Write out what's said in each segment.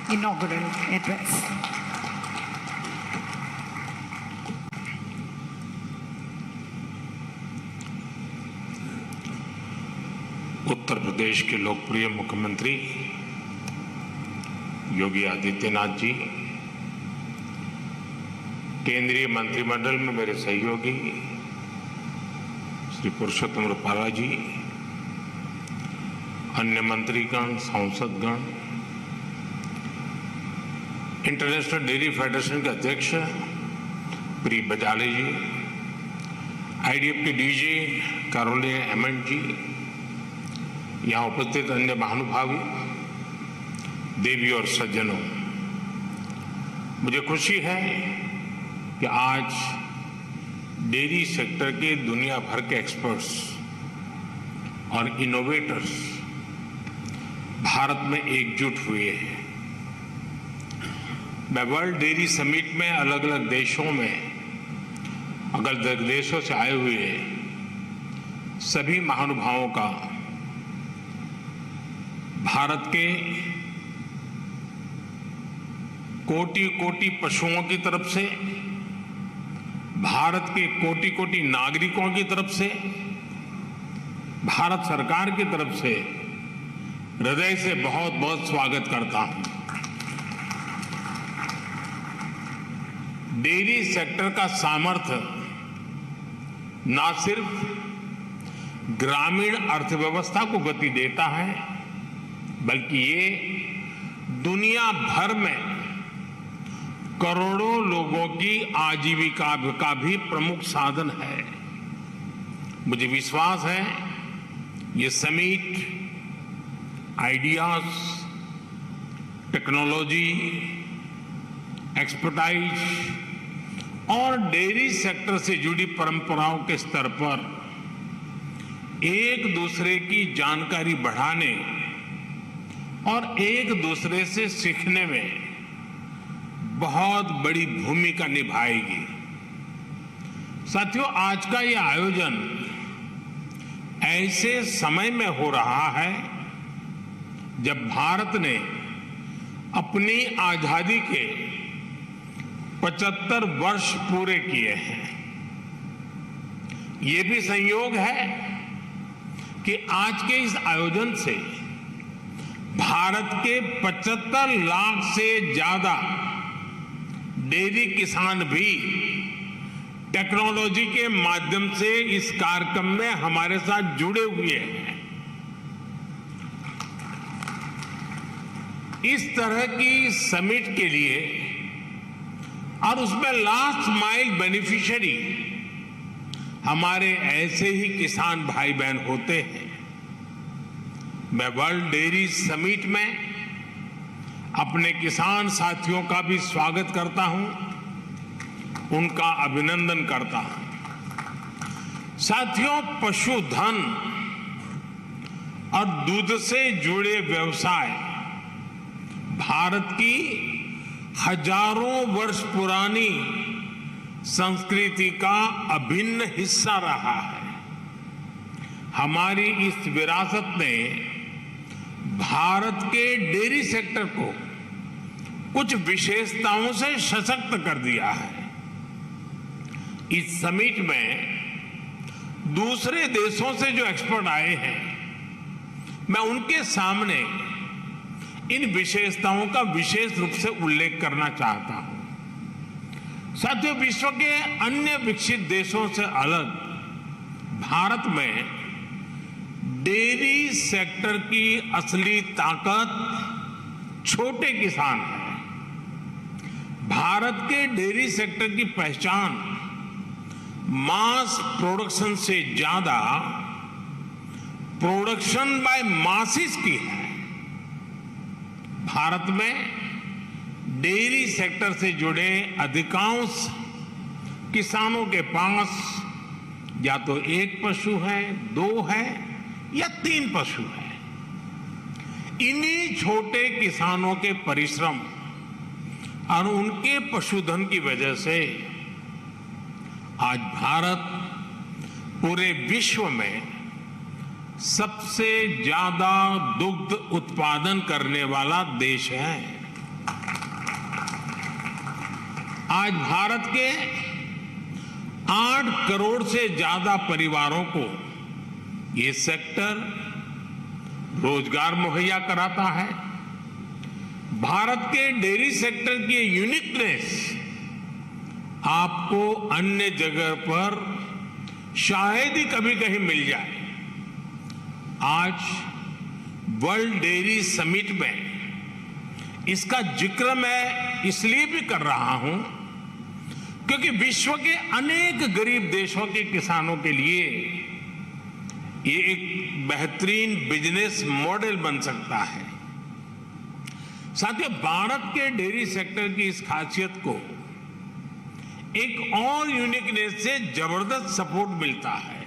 inaugural address. Uttar Pradesh के लोकप्रिय मुख्यमंत्री योगी आदित्यनाथ जी, केंद्रीय मंत्रिमंडल में मेरे सहयोगी श्री पुरुषोत्तम रूपाला जी, अन्य मंत्रीगण, सांसदगण, इंटरनेशनल डेयरी फेडरेशन के अध्यक्ष प्री बजाले जी, आईडीएफ के डीजी कैरोलिन एमंड जी, यहाँ उपस्थित अन्य महानुभावी, देवी और सज्जनों, मुझे खुशी है कि आज डेयरी सेक्टर के दुनिया भर के एक्सपर्ट्स और इनोवेटर्स भारत में एकजुट हुए हैं। मैं वर्ल्ड डेयरी समिट में अलग अलग देशों में, अलग देशों से आए हुए सभी महानुभावों का भारत के कोटि कोटि पशुओं की तरफ से, भारत के कोटि कोटि नागरिकों की तरफ से, भारत सरकार की तरफ से हृदय से बहुत बहुत स्वागत करता हूं। डेयरी सेक्टर का सामर्थ्य न सिर्फ ग्रामीण अर्थव्यवस्था को गति देता है, बल्कि ये दुनिया भर में करोड़ों लोगों की आजीविका का भी प्रमुख साधन है। मुझे विश्वास है ये समिट आइडियाज, टेक्नोलॉजी, एक्सपर्टाइज और डेयरी सेक्टर से जुड़ी परंपराओं के स्तर पर एक दूसरे की जानकारी बढ़ाने और एक दूसरे से सीखने में बहुत बड़ी भूमिका निभाएगी। साथियों, आज का ये आयोजन ऐसे समय में हो रहा है जब भारत ने अपनी आजादी के 75 वर्ष पूरे किए हैं। ये भी संयोग है कि आज के इस आयोजन से भारत के 75 लाख से ज्यादा डेयरी किसान भी टेक्नोलॉजी के माध्यम से इस कार्यक्रम में हमारे साथ जुड़े हुए हैं। इस तरह की समिट के लिए और उसमें लास्ट माइल बेनिफिशियरी हमारे ऐसे ही किसान भाई बहन होते हैं। मैं वर्ल्ड डेयरी समिट में अपने किसान साथियों का भी स्वागत करता हूं, उनका अभिनंदन करता हूं। साथियों, पशुधन और दूध से जुड़े व्यवसाय भारत की हजारों वर्ष पुरानी संस्कृति का अभिन्न हिस्सा रहा है। हमारी इस विरासत ने भारत के डेयरी सेक्टर को कुछ विशेषताओं से सशक्त कर दिया है। इस समिट में दूसरे देशों से जो एक्सपर्ट आए हैं, मैं उनके सामने इन विशेषताओं का विशेष रूप से उल्लेख करना चाहता हूं। साथियों, विश्व के अन्य विकसित देशों से अलग भारत में डेयरी सेक्टर की असली ताकत छोटे किसान है। भारत के डेयरी सेक्टर की पहचान मास प्रोडक्शन से ज्यादा प्रोडक्शन बाय मासिस की है। भारत में डेयरी सेक्टर से जुड़े अधिकांश किसानों के पास या तो एक पशु है, 2 है या 3 पशु है। इन्हीं छोटे किसानों के परिश्रम और उनके पशुधन की वजह से आज भारत पूरे विश्व में सबसे ज्यादा दुग्ध उत्पादन करने वाला देश है। आज भारत के 8 करोड़ से ज्यादा परिवारों को ये सेक्टर रोजगार मुहैया कराता है। भारत के डेयरी सेक्टर की यूनिकनेस आपको अन्य जगह पर शायद ही कभी कहीं मिल जाए। आज वर्ल्ड डेयरी समिट में इसका जिक्र मैं इसलिए भी कर रहा हूं क्योंकि विश्व के अनेक गरीब देशों के किसानों के लिए ये एक बेहतरीन बिजनेस मॉडल बन सकता है। साथियों, भारत के डेयरी सेक्टर की इस खासियत को एक और यूनिकनेस से जबरदस्त सपोर्ट मिलता है।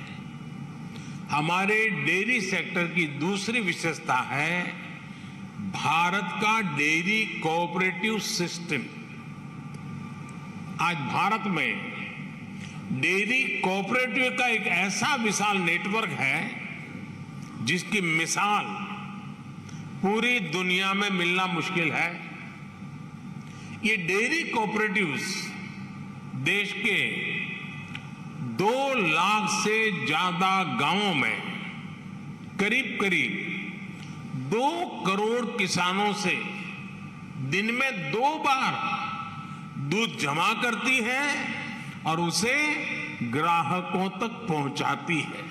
हमारे डेयरी सेक्टर की दूसरी विशेषता है भारत का डेयरी कोऑपरेटिव सिस्टम। आज भारत में डेयरी कोऑपरेटिव का एक ऐसा विशाल नेटवर्क है जिसकी मिसाल पूरी दुनिया में मिलना मुश्किल है। ये डेयरी कोऑपरेटिव्स देश के 2 लाख से ज्यादा गांवों में करीब करीब 2 करोड़ किसानों से दिन में 2 बार दूध जमा करती है और उसे ग्राहकों तक पहुंचाती है।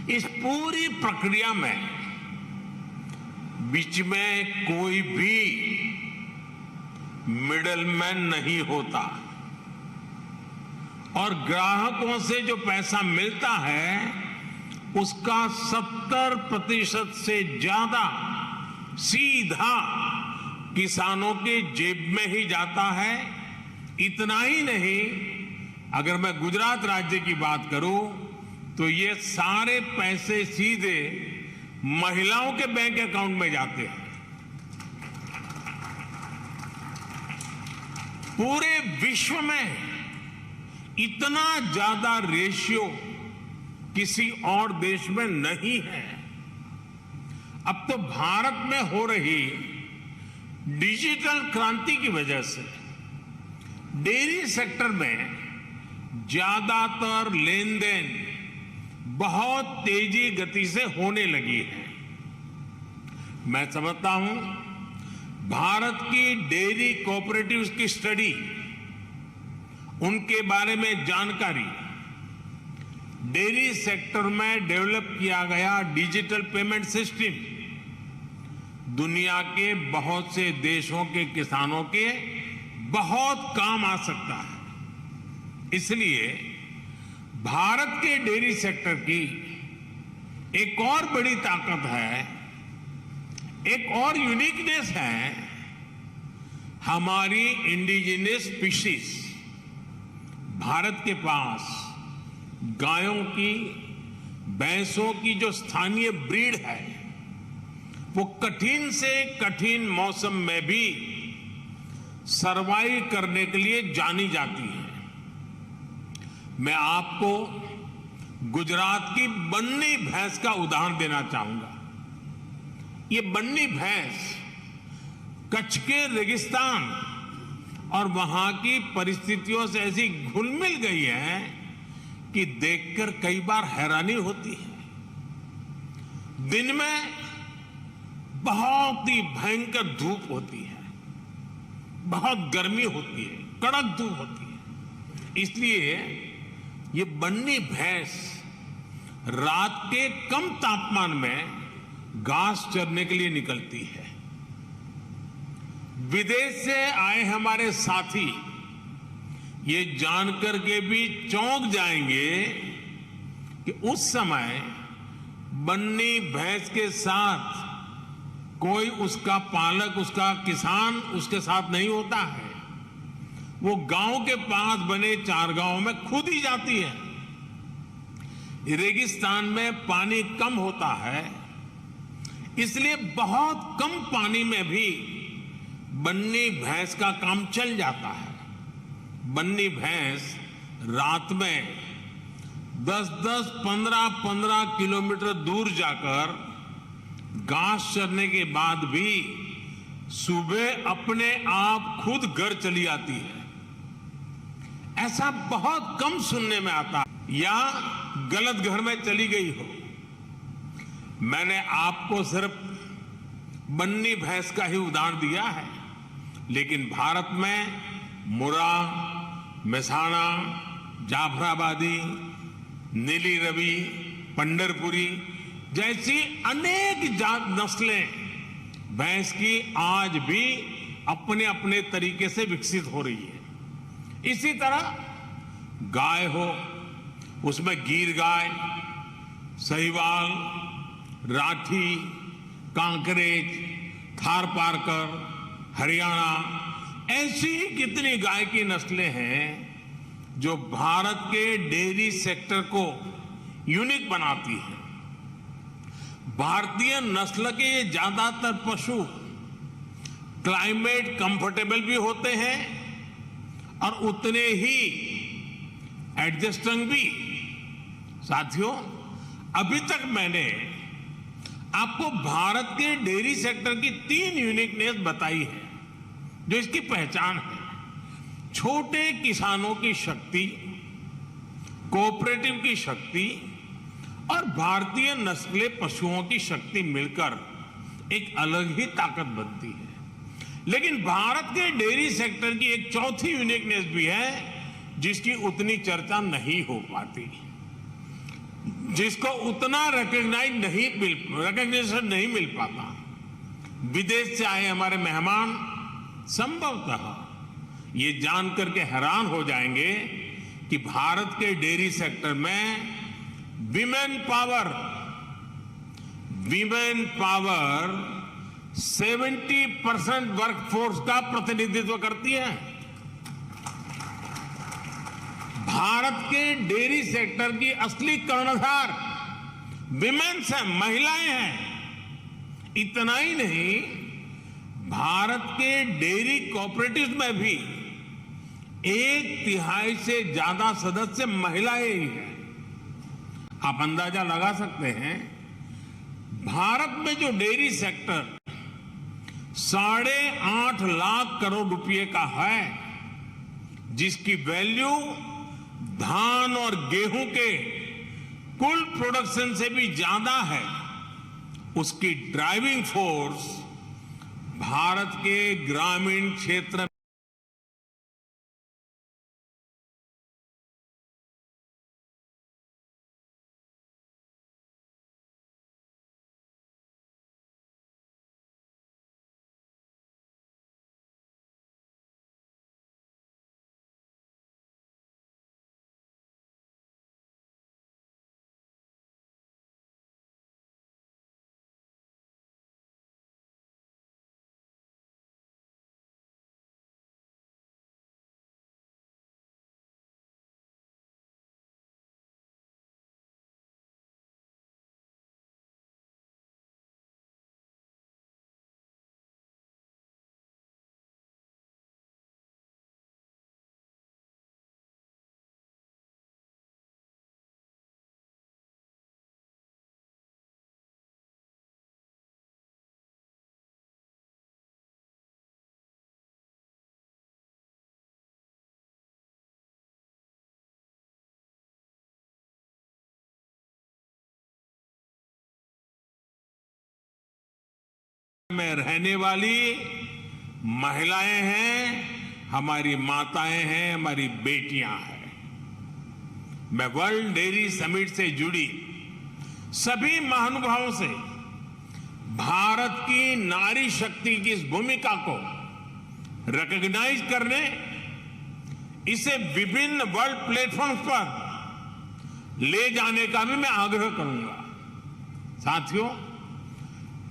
इस पूरी प्रक्रिया में बीच में कोई भी मिडलमैन नहीं होता और ग्राहकों से जो पैसा मिलता है उसका 70% से ज्यादा सीधा किसानों के जेब में ही जाता है। इतना ही नहीं, अगर मैं गुजरात राज्य की बात करूं तो ये सारे पैसे सीधे महिलाओं के बैंक अकाउंट में जाते हैं। पूरे विश्व में इतना ज्यादा रेशियो किसी और देश में नहीं है। अब तो भारत में हो रही डिजिटल क्रांति की वजह से डेयरी सेक्टर में ज्यादातर लेन देन बहुत तेजी गति से होने लगी है। मैं समझता हूं भारत की डेयरी कोऑपरेटिव्स की स्टडी, उनके बारे में जानकारी, डेयरी सेक्टर में डेवलप किया गया डिजिटल पेमेंट सिस्टम दुनिया के बहुत से देशों के किसानों के बहुत काम आ सकता है। इसलिए भारत के डेयरी सेक्टर की एक और बड़ी ताकत है, एक और यूनिकनेस है हमारी इंडिजिनस स्पीशीज। भारत के पास गायों की, भैंसों की जो स्थानीय ब्रीड है वो कठिन से कठिन मौसम में भी सरवाइव करने के लिए जानी जाती है। मैं आपको गुजरात की बन्नी भैंस का उदाहरण देना चाहूंगा। ये बन्नी भैंस कच्छ के रेगिस्तान और वहां की परिस्थितियों से ऐसी घुल मिल गई है कि देखकर कई बार हैरानी होती है। दिन में बहुत ही भयंकर धूप होती है, बहुत गर्मी होती है, कड़क धूप होती है। इसलिए ये बन्नी भैंस रात के कम तापमान में घास चरने के लिए निकलती है। विदेश से आए हमारे साथी ये जानकर के भी चौंक जाएंगे कि उस समय बन्नी भैंस के साथ कोई उसका पालक, उसका किसान उसके साथ नहीं होता है। वो गांव के पास बने चारगांव में खुद ही जाती है। रेगिस्तान में पानी कम होता है, इसलिए बहुत कम पानी में भी बन्नी भैंस का काम चल जाता है। बन्नी भैंस रात में 10-10, 15-15 किलोमीटर दूर जाकर घास चरने के बाद भी सुबह अपने आप खुद घर चली आती है, ऐसा बहुत कम सुनने में आता है, या गलत घर में चली गई हो। मैंने आपको सिर्फ बन्नी भैंस का ही उदाहरण दिया है, लेकिन भारत में मुर्रा, मेसाना, जाफराबादी, नीली रवि, पंढरपुरी जैसी अनेक जात नस्लें भैंस की आज भी अपने अपने तरीके से विकसित हो रही है। इसी तरह गाय हो, उसमें गीर गाय, साहिवाल, राठी, कांकरेज, थारपारकर, हरियाणा, ऐसी कितनी गाय की नस्लें हैं जो भारत के डेयरी सेक्टर को यूनिक बनाती है। भारतीय नस्ल के ये ज्यादातर पशु क्लाइमेट कंफर्टेबल भी होते हैं और उतने ही एडजस्टिंग भी। साथियों, अभी तक मैंने आपको भारत के डेयरी सेक्टर की 3 यूनिकनेस बताई है जो इसकी पहचान है। छोटे किसानों की शक्ति, कोऑपरेटिव की शक्ति और भारतीय नस्ले पशुओं की शक्ति मिलकर एक अलग ही ताकत बनती है। लेकिन भारत के डेयरी सेक्टर की एक चौथी यूनिकनेस भी है जिसकी उतनी चर्चा नहीं हो पाती, जिसको उतना रिकग्निशन नहीं मिल पाता। विदेश से आए हमारे मेहमान संभवतः ये जानकर के हैरान हो जाएंगे कि भारत के डेयरी सेक्टर में विमेन पावर 70% वर्कफोर्स का प्रतिनिधित्व करती है। भारत के डेयरी सेक्टर की असली कर्णधार विमेन्स हैं, महिलाएं हैं। इतना ही नहीं, भारत के डेयरी कोऑपरेटिव्स में भी 1/3 से ज्यादा सदस्य महिलाएं ही हैं। आप अंदाजा लगा सकते हैं, भारत में जो डेयरी सेक्टर 8.5 लाख करोड़ रुपए का है, जिसकी वैल्यू धान और गेहूं के कुल प्रोडक्शन से भी ज्यादा है, उसकी ड्राइविंग फोर्स भारत के ग्रामीण क्षेत्र में रहने वाली महिलाएं हैं, हमारी माताएं हैं, हमारी बेटियां हैं। मैं वर्ल्ड डेयरी समिट से जुड़ी सभी महानुभावों से भारत की नारी शक्ति की इस भूमिका को रिकॉग्नाइज करने, इसे विभिन्न वर्ल्ड प्लेटफॉर्म्स पर ले जाने का भी मैं आग्रह करूंगा। साथियों,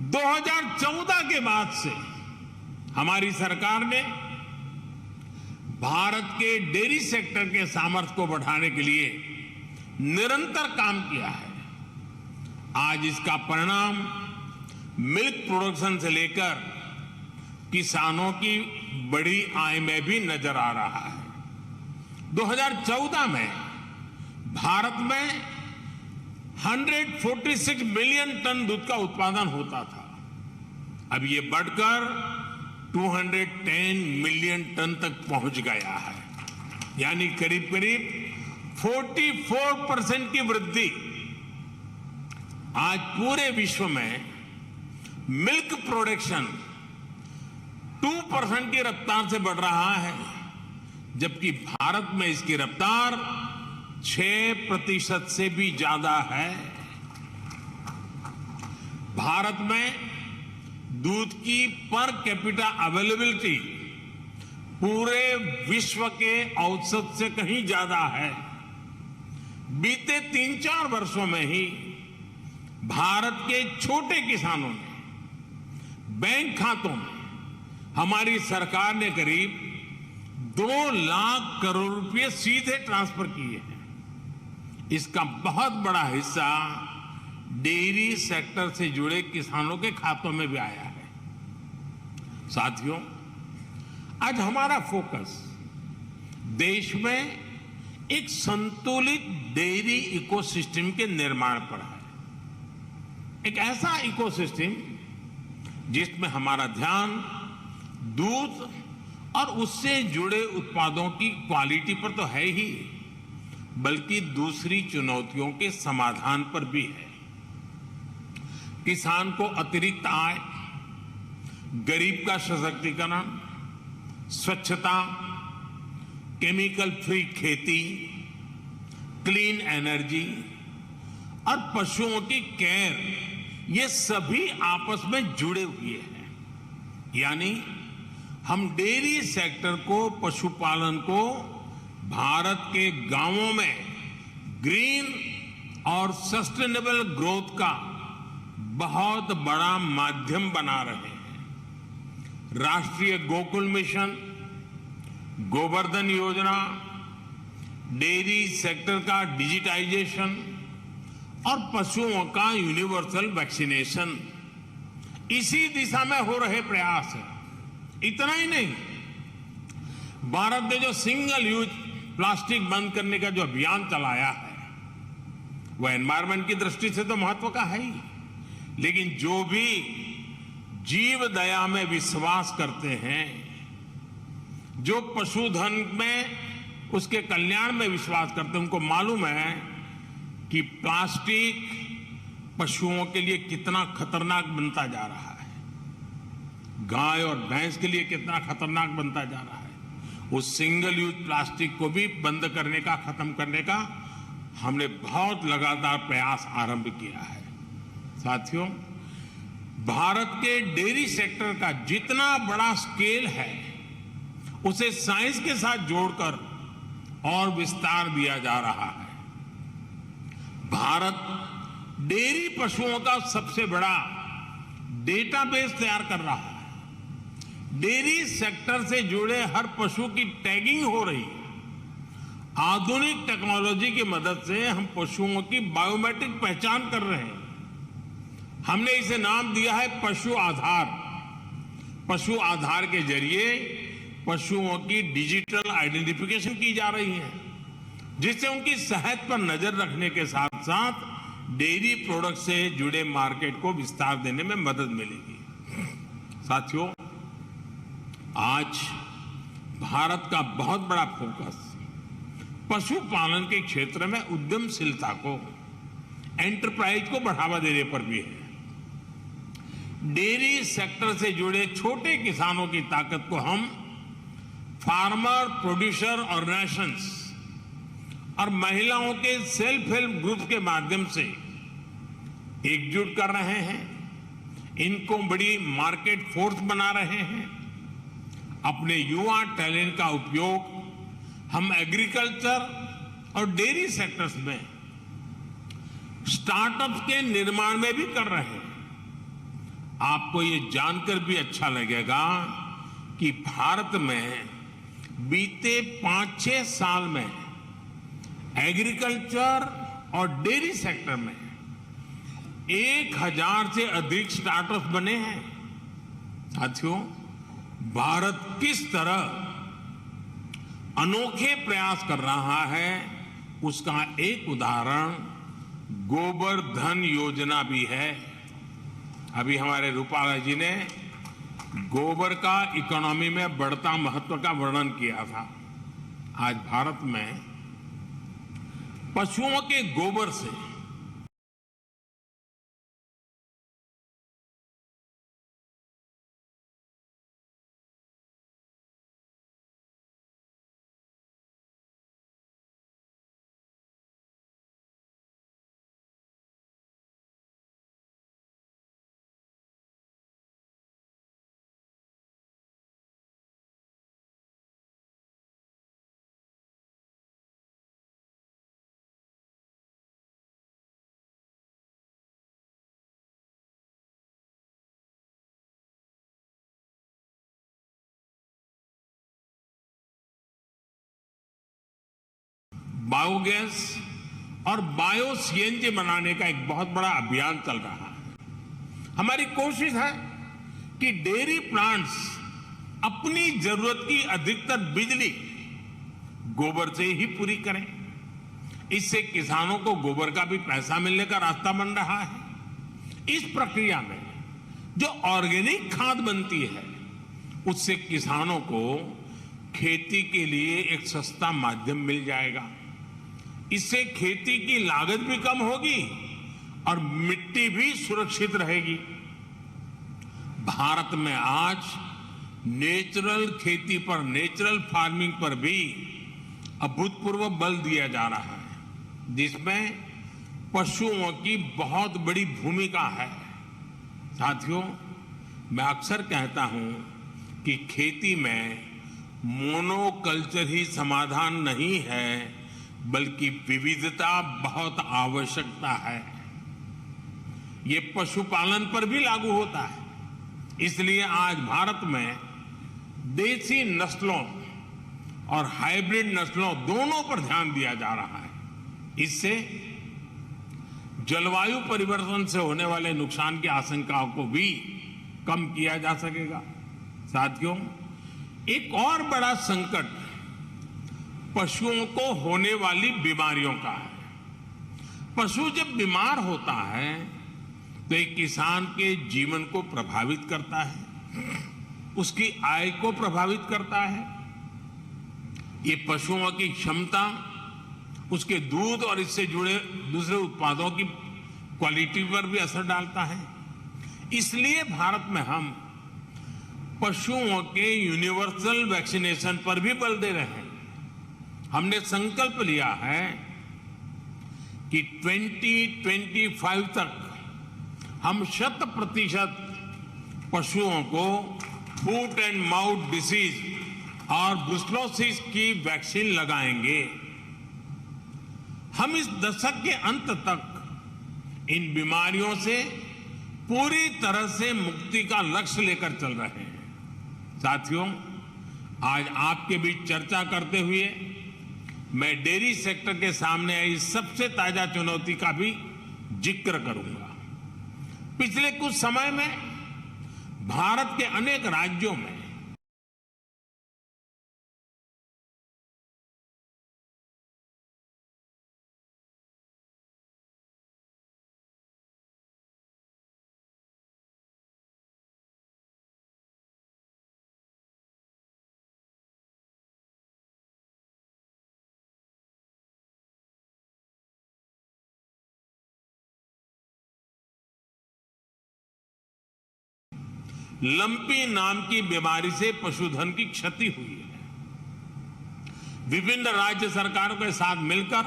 2014 के बाद से हमारी सरकार ने भारत के डेयरी सेक्टर के सामर्थ्य को बढ़ाने के लिए निरंतर काम किया है। आज इसका परिणाम मिल्क प्रोडक्शन से लेकर किसानों की बड़ी आय में भी नजर आ रहा है। 2014 में भारत में 146 मिलियन टन दूध का उत्पादन होता था। अब ये बढ़कर 210 मिलियन टन तक पहुंच गया है, यानी करीब करीब 44% की वृद्धि। आज पूरे विश्व में मिल्क प्रोडक्शन 2% की रफ्तार से बढ़ रहा है, जबकि भारत में इसकी रफ्तार 6% से भी ज्यादा है। भारत में दूध की पर कैपिटा अवेलेबिलिटी पूरे विश्व के औसत से कहीं ज्यादा है। बीते 3-4 वर्षों में ही भारत के छोटे किसानों ने बैंक खातों में हमारी सरकार ने करीब 2 लाख करोड़ रुपए सीधे ट्रांसफर किए हैं। इसका बहुत बड़ा हिस्सा डेयरी सेक्टर से जुड़े किसानों के खातों में भी आया है। साथियों, आज हमारा फोकस देश में एक संतुलित डेयरी इकोसिस्टम के निर्माण पर है। एक ऐसा इकोसिस्टम जिसमें हमारा ध्यान दूध और उससे जुड़े उत्पादों की क्वालिटी पर तो है ही, बल्कि दूसरी चुनौतियों के समाधान पर भी है। किसान को अतिरिक्त आय, गरीब का सशक्तिकरण, स्वच्छता, केमिकल फ्री खेती, क्लीन एनर्जी और पशुओं की केयर, ये सभी आपस में जुड़े हुए हैं। यानी हम डेयरी सेक्टर को, पशुपालन को भारत के गांवों में ग्रीन और सस्टेनेबल ग्रोथ का बहुत बड़ा माध्यम बना रहे हैं। राष्ट्रीय गोकुल मिशन, गोवर्धन योजना, डेयरी सेक्टर का डिजिटाइजेशन और पशुओं का यूनिवर्सल वैक्सीनेशन इसी दिशा में हो रहे प्रयास है। इतना ही नहीं, भारत ने जो सिंगल यूज प्लास्टिक बंद करने का जो अभियान चलाया है, वह एनवायरमेंट की दृष्टि से तो महत्व का है ही, लेकिन जो भी जीव दया में विश्वास करते हैं, जो पशुधन में उसके कल्याण में विश्वास करते हैं, उनको मालूम है कि प्लास्टिक पशुओं के लिए कितना खतरनाक बनता जा रहा है, गाय और भैंस के लिए कितना खतरनाक बनता जा रहा है। उस सिंगल यूज प्लास्टिक को भी बंद करने का, खत्म करने का हमने बहुत लगातार प्रयास आरंभ किया है। साथियों, भारत के डेयरी सेक्टर का जितना बड़ा स्केल है, उसे साइंस के साथ जोड़कर और विस्तार दिया जा रहा है। भारत डेयरी पशुओं का सबसे बड़ा डेटाबेस तैयार कर रहा है। डेयरी सेक्टर से जुड़े हर पशु की टैगिंग हो रही है। आधुनिक टेक्नोलॉजी की मदद से हम पशुओं की बायोमेट्रिक पहचान कर रहे हैं। हमने इसे नाम दिया है पशु आधार। पशु आधार के जरिए पशुओं की डिजिटल आइडेंटिफिकेशन की जा रही है, जिससे उनकी सेहत पर नजर रखने के साथ साथ डेयरी प्रोडक्ट से जुड़े मार्केट को विस्तार देने में मदद मिलेगी। साथियों, आज भारत का बहुत बड़ा फोकस पशुपालन के क्षेत्र में उद्यमशीलता को, एंटरप्राइज को बढ़ावा देने पर भी है। डेयरी सेक्टर से जुड़े छोटे किसानों की ताकत को हम फार्मर प्रोड्यूसर ऑर्गेनाइजेशंस और महिलाओं के सेल्फ हेल्प ग्रुप के माध्यम से एकजुट कर रहे हैं। इनको बड़ी मार्केट फोर्स बना रहे हैं। अपने युवा टैलेंट का उपयोग हम एग्रीकल्चर और डेयरी सेक्टर्स में स्टार्टअप्स के निर्माण में भी कर रहे हैं। आपको ये जानकर भी अच्छा लगेगा कि भारत में बीते 5-6 साल में एग्रीकल्चर और डेयरी सेक्टर में 1000 से अधिक स्टार्टअप्स बने हैं। साथियों, भारत किस तरह अनोखे प्रयास कर रहा है, उसका एक उदाहरण गोबर धन योजना भी है। अभी हमारे रूपाला जी ने गोबर का इकोनॉमी में बढ़ता महत्व का वर्णन किया था। आज भारत में पशुओं के गोबर से बायोगैस और बायो सीएनजी बनाने का एक बहुत बड़ा अभियान चल रहा है। हमारी कोशिश है कि डेयरी प्लांट्स अपनी जरूरत की अधिकतर बिजली गोबर से ही पूरी करें। इससे किसानों को गोबर का भी पैसा मिलने का रास्ता बन रहा है। इस प्रक्रिया में जो ऑर्गेनिक खाद बनती है उससे किसानों को खेती के लिए एक सस्ता माध्यम मिल जाएगा। इससे खेती की लागत भी कम होगी और मिट्टी भी सुरक्षित रहेगी। भारत में आज नेचुरल खेती पर, नेचुरल फार्मिंग पर भी अभूतपूर्व बल दिया जा रहा है, जिसमें पशुओं की बहुत बड़ी भूमिका है। साथियों, मैं अक्सर कहता हूं कि खेती में मोनोकल्चर ही समाधान नहीं है, बल्कि विविधता बहुत आवश्यकता है। ये पशुपालन पर भी लागू होता है। इसलिए आज भारत में देसी नस्लों और हाइब्रिड नस्लों दोनों पर ध्यान दिया जा रहा है। इससे जलवायु परिवर्तन से होने वाले नुकसान की आशंकाओं को भी कम किया जा सकेगा। साथियों, एक और बड़ा संकट पशुओं को होने वाली बीमारियों का है। पशु जब बीमार होता है तो एक किसान के जीवन को प्रभावित करता है, उसकी आय को प्रभावित करता है। ये पशुओं की क्षमता, उसके दूध और इससे जुड़े दूसरे उत्पादों की क्वालिटी पर भी असर डालता है। इसलिए भारत में हम पशुओं के यूनिवर्सल वैक्सीनेशन पर भी बल दे रहे हैं। हमने संकल्प लिया है कि 2025 तक हम 100% पशुओं को फुट एंड माउथ डिसीज और ब्रुसेलोसिस की वैक्सीन लगाएंगे। हम इस दशक के अंत तक इन बीमारियों से पूरी तरह से मुक्ति का लक्ष्य लेकर चल रहे हैं। साथियों, आज आपके बीच चर्चा करते हुए मैं डेयरी सेक्टर के सामने आई सबसे ताजा चुनौती का भी जिक्र करूंगा। पिछले कुछ समय में भारत के अनेक राज्यों में लंपी नाम की बीमारी से पशुधन की क्षति हुई है। विभिन्न राज्य सरकारों के साथ मिलकर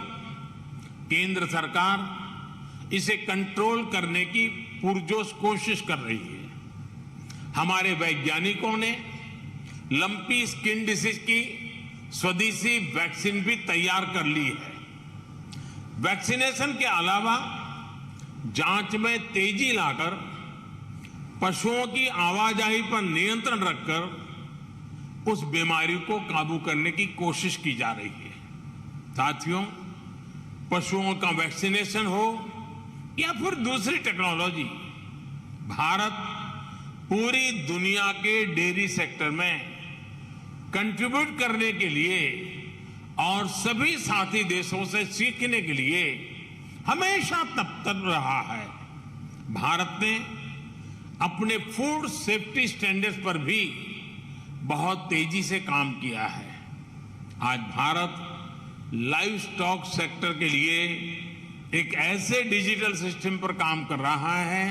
केंद्र सरकार इसे कंट्रोल करने की पुरजोश कोशिश कर रही है। हमारे वैज्ञानिकों ने लंपी स्किन डिसीज की स्वदेशी वैक्सीन भी तैयार कर ली है। वैक्सीनेशन के अलावा जांच में तेजी लाकर पशुओं की आवाजाही पर नियंत्रण रखकर उस बीमारी को काबू करने की कोशिश की जा रही है। साथियों, पशुओं का वैक्सीनेशन हो या फिर दूसरी टेक्नोलॉजी, भारत पूरी दुनिया के डेयरी सेक्टर में कंट्रीब्यूट करने के लिए और सभी साथी देशों से सीखने के लिए हमेशा तत्पर रहा है। भारत ने अपने फूड सेफ्टी स्टैंडर्ड्स पर भी बहुत तेजी से काम किया है। आज भारत लाइव स्टॉक सेक्टर के लिए एक ऐसे डिजिटल सिस्टम पर काम कर रहा है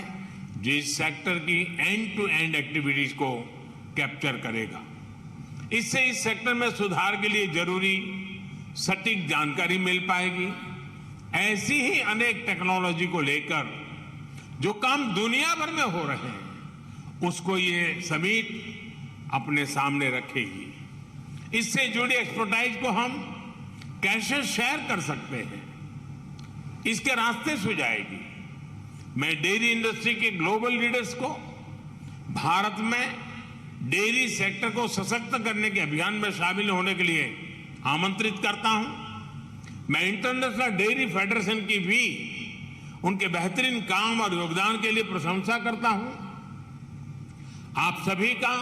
जो इस सेक्टर की एंड टू एंड एक्टिविटीज को कैप्चर करेगा। इससे इस सेक्टर में सुधार के लिए जरूरी सटीक जानकारी मिल पाएगी। ऐसी ही अनेक टेक्नोलॉजी को लेकर जो काम दुनिया भर में हो रहे हैं उसको ये समिट अपने सामने रखेगी। इससे जुड़ी एक्सपर्टाइज को हम कैसे शेयर कर सकते हैं, इसके रास्ते सुझाएगी। मैं डेयरी इंडस्ट्री के ग्लोबल लीडर्स को भारत में डेयरी सेक्टर को सशक्त करने के अभियान में शामिल होने के लिए आमंत्रित करता हूं। मैं इंटरनेशनल डेयरी फेडरेशन की भी उनके बेहतरीन काम और योगदान के लिए प्रशंसा करता हूं। आप सभी का,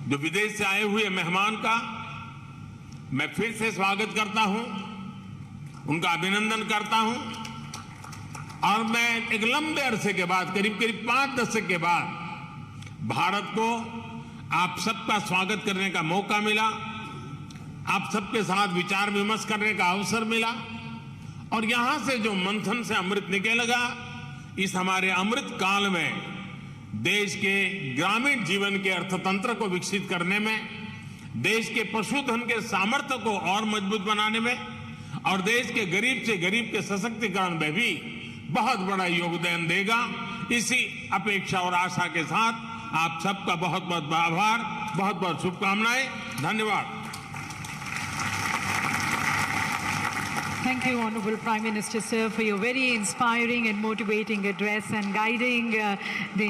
जो विदेश से आए हुए मेहमान का मैं फिर से स्वागत करता हूं, उनका अभिनंदन करता हूं। और मैं एक लंबे अरसे के बाद, करीब 5 दशक के बाद भारत को आप सबका स्वागत करने का मौका मिला, आप सबके साथ विचार विमर्श करने का अवसर मिला और यहां से जो मंथन से अमृत निकलेगा, इस हमारे अमृत काल में देश के ग्रामीण जीवन के अर्थतंत्र को विकसित करने में, देश के पशुधन के सामर्थ्य को और मजबूत बनाने में और देश के गरीब से गरीब के सशक्तिकरण में भी बहुत बड़ा योगदान देगा। इसी अपेक्षा और आशा के साथ आप सबका बहुत बहुत आभार, बहुत बहुत शुभकामनाएं। धन्यवाद। Thank you, Honorable Prime Minister, sir, for your very inspiring and motivating address and guiding the